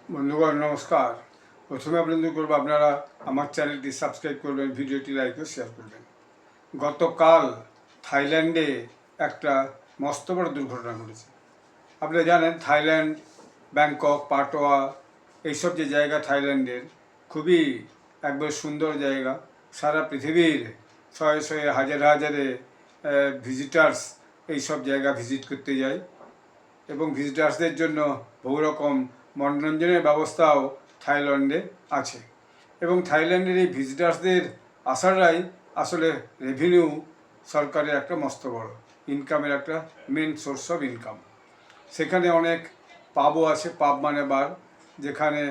বন্ধুগণ নমস্কার। প্রথমে আপনাদের করবো আপনারা আমার চ্যানেলটি সাবস্ক্রাইব করবেন, ভিডিওটি লাইক ও শেয়ার করবেন। গতকাল থাইল্যান্ডে একটা মস্ত বড় দুর্ঘটনা ঘটেছে। আপনারা জানেন থাইল্যান্ড, ব্যাংকক, পাটোয়া এইসব যে জায়গা থাইল্যান্ডের খুবই একবার সুন্দর জায়গা। সারা পৃথিবীর শয়ে শয়ে হাজারে হাজারে ভিজিটার্স এইসব জায়গা ভিজিট করতে যায় এবং ভিজিটার্সদের জন্য বহু রকম মনোরঞ্জনের ব্যবস্থাও থাইল্যান্ডে আছে। এবং থাইল্যান্ডের এই ভিজিটার্সদের আসাটাই আসলে রেভিনিউ সরকারের একটা মস্ত বড় ইনকামের একটা মেন সোর্স অফ ইনকাম। সেখানে অনেক পাবও আছে, পাব মানে বার, যেখানে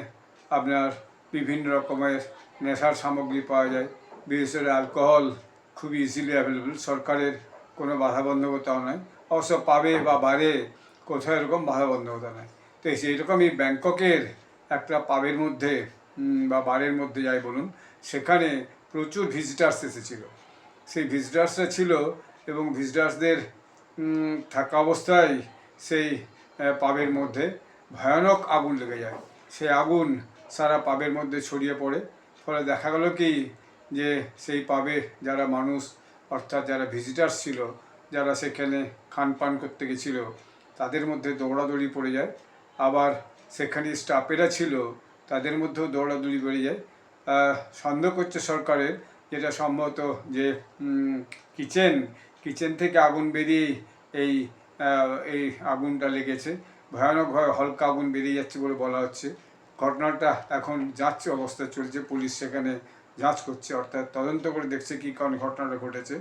আপনার বিভিন্ন রকমের নেশার সামগ্রী পাওয়া যায়। বিশেষ করে অ্যালকোহল খুবই ইজিলি অ্যাভেলেবল, সরকারের কোনো বাধাবন্ধকতাও নয়। অবশ্য পাবে বা বারে কোথাও এরকম বাধাবন্ধকতা নয়। তো সেইরকমই ব্যাংককের একটা পাবের মধ্যে বা বারের মধ্যে যাই বলুন, সেখানে প্রচুর ভিজিটার্স এসেছিলো। সেই ভিজিটার্সরা ছিল এবং ভিজিটার্সদের থাকা অবস্থায় সেই পাবের মধ্যে ভয়ানক আগুন লেগে যায়। সেই আগুন সারা পাবের মধ্যে ছড়িয়ে পড়ে। ফলে দেখা গেল কি যে সেই পাবে যারা মানুষ, অর্থাৎ যারা ভিজিটার্স ছিল, যারা সেখানে খান পান করতে গেছিল, তাদের মধ্যে দৌড়াদৌড়ি পড়ে যায়। আবার সেখানে স্টাফেরা ছিল, তাদের মধ্যেও দৌড়াদৌড়ি পড়ে যায়। সন্দেহ করছে সরকারের, যেটা সম্ভবত যে কিচেন থেকে আগুন বেরিয়ে এই এই আগুনটা লেগেছে। ভয়ানকভাবে হালকা আগুন বেরিয়ে যাচ্ছে বলে বলা হচ্ছে। ঘটনাটা এখন যাচ্ছে, অবস্থা চলছে, পুলিশ সেখানে যাঁচ করছে, অর্থাৎ তদন্ত করে দেখছে কী কারণে ঘটনাটা ঘটেছে।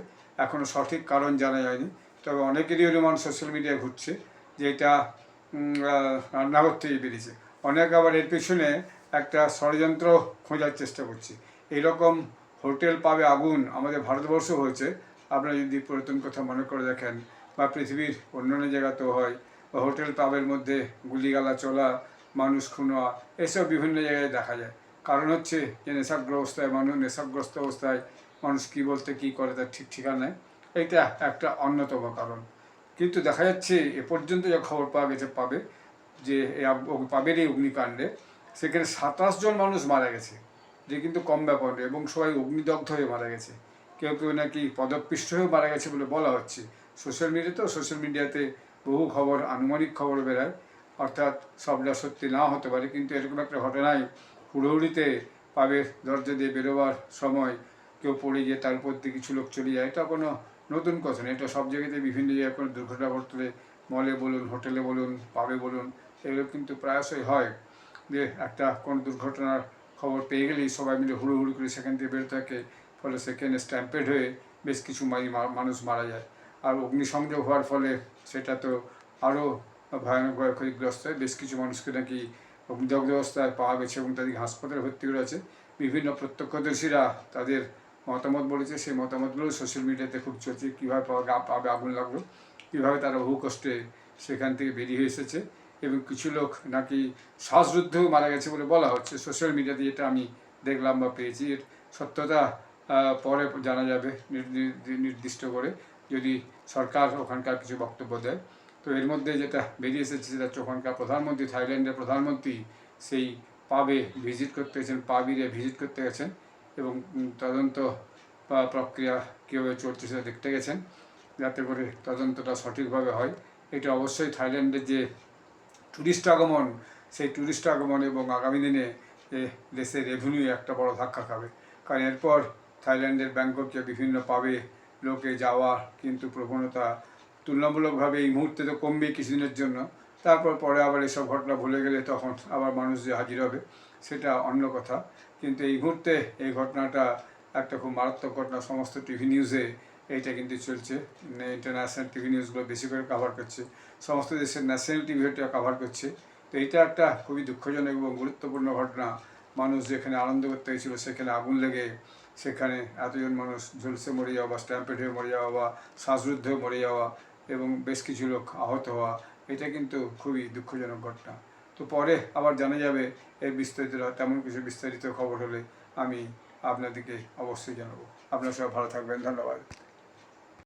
এখনও সঠিক কারণ জানা যায়নি। তবে অনেকেরই অনুমান সোশ্যাল মিডিয়ায় ঘুরছে যে এটা রান্নাঘর থেকে বেরিয়েছে। অনেক আবার এর পেছনে একটা ষড়যন্ত্র খোঁজার চেষ্টা করছে। এইরকম হোটেল পাবে আগুন আমাদের ভারতবর্ষ হয়েছে, আপনারা যদি পুরাতন কথা মনে করে দেখেন, বা পৃথিবীর অন্যান্য জায়গাতেও হয়। বা হোটেল পাবের মধ্যে গুলিগালা চলা, মানুষ খুন হওয়া, এসব বিভিন্ন জায়গায় দেখা যায়। কারণ হচ্ছে যে নেশাগ্রস্ত অবস্থায় মানুষ কী বলতে কী করে তার ঠিক ঠিকানা নেই। এটা একটা অন্যতম কারণ। কিন্তু দেখা যাচ্ছে এ পর্যন্ত যা খবর পাওয়া গেছে যে পাবের এই অগ্নিকাণ্ডে সেখানে 27 জন মানুষ মারা গেছে, যে কিন্তু কম ব্যাপার নয়, এবং সবাই অগ্নিদগ্ধ হয়ে মারা গেছে। কেউ কেউ নাকি পদপিষ্ট হয়েও মারা গেছে বলে বলা হচ্ছে। সোশ্যাল মিডিয়াতে বহু খবর, আনুমানিক খবর বেরোয়, অর্থাৎ সবটা সত্যি নাও হতে পারে। কিন্তু এরকম একটা ঘটনায় হুড়োহুড়িতে পাবের দরজা দিয়ে বেরোবার সময় কেউ পড়ে গিয়ে তার উপর দিয়ে কিছু লোক চলে যায়, এটা কোনো নতুন কথা না। এটা সব জায়গাতে বিভিন্ন জায়গায় কোনো দুর্ঘটনা ঘটলে, মলে বলুন, হোটেলে বলুন, পাবে বলুন, এগুলো কিন্তু প্রায়শই হয় যে একটা কোনো দুর্ঘটনার খবর পেয়ে গেলেই সবাই মিলে হুড়োহুড়ি করে সেখান থেকে বেরোতে থাকে। ফলে সেখানে স্ট্যাম্পেড হয়ে বেশ কিছু মানুষ মারা যায়। আর অগ্নিসংযোগ হওয়ার ফলে সেটা তো আরও ভয়ানকভাবে ক্ষতিগ্রস্ত হয়। বেশ কিছু মানুষকে নাকি অগ্নিদগ্ধ অবস্থায় পাওয়া গেছে এবং তাদেরকে হাসপাতালে ভর্তি করে আছে। বিভিন্ন প্রত্যক্ষদর্শীরা তাদের মতামত বলেছে, সেই মতামতগুলো সোশ্যাল মিডিয়াতে খুব চলছে। কীভাবে পাবে আগুন লাগলো, কীভাবে তারা বহু কষ্টে সেখান থেকে বেরিয়ে এসেছে, এবং কিছু লোক নাকি শ্বাসরুদ্ধেও মারা গেছে বলে বলা হচ্ছে সোশ্যাল মিডিয়াতে, যেটা আমি দেখলাম বা পেয়েছি। এর সত্যতা পরে জানা যাবে নির্দিষ্ট করে, যদি সরকার ওখানকার কিছু বক্তব্য দেয়। তো এর মধ্যে যেটা বেরিয়ে এসেছে সেটা হচ্ছে ওখানকার প্রধানমন্ত্রী, থাইল্যান্ডের প্রধানমন্ত্রী সেই পাবে ভিজিট করতে গেছেন, পাবিরে ভিজিট করতে গেছেন এবং তদন্ত প্রক্রিয়া কীভাবে চলছে সেটা দেখতে গেছেন, যাতে করে তদন্তটা সঠিকভাবে হয়। এটা অবশ্যই থাইল্যান্ডের যে ট্যুরিস্ট আগমন, সেই ট্যুরিস্ট আগমন এবং আগামী দিনে দেশের রেভিনিউ একটা বড় ধাক্কা খাবে। কারণ এরপর থাইল্যান্ডের ব্যাংককে বিভিন্ন পাবে লোকে যাওয়া কিন্তু প্রবণতা তুলনামূলকভাবে এই মুহূর্তে তো কমবে কিছুদিনের জন্য। তারপর পরে আবার এসব ঘটনা ভুলে গেলে তখন আবার মানুষ যে হাজির হবে সেটা অন্য কথা। কিন্তু এই মুহূর্তে এই ঘটনাটা একটা খুব মারাত্মক ঘটনা। সমস্ত টিভি নিউজে এইটা কিন্তু চলছে। ইন্টারন্যাশনাল টিভি নিউজগুলো বেশি করে কভার করছে, সমস্ত দেশের ন্যাশনাল টিভিটা কভার করছে। তো এটা একটা খুবই দুঃখজনক এবং গুরুত্বপূর্ণ ঘটনা। মানুষ যেখানে আনন্দ করতে গেছিলো সেখানে আগুন লেগে সেখানে এতজন মানুষ ঝলসে মরে যাওয়া বা স্ট্যাম্পেড হয়ে মরে যাওয়া বা শ্বাসরুদ্ধ হয়ে মরে যাওয়া এবং বেশ কিছু লোক আহত হওয়া, এটা কিন্তু খুবই দুঃখজনক ঘটনা। তো পরে আবার জানা যাবে এর বিস্তারিত, তেমন কিছু বিস্তারিত খবর হলে আমি আপনাদেরকে অবশ্যই জানাবো। আপনারা সবাই ভালো থাকবেন, ধন্যবাদ।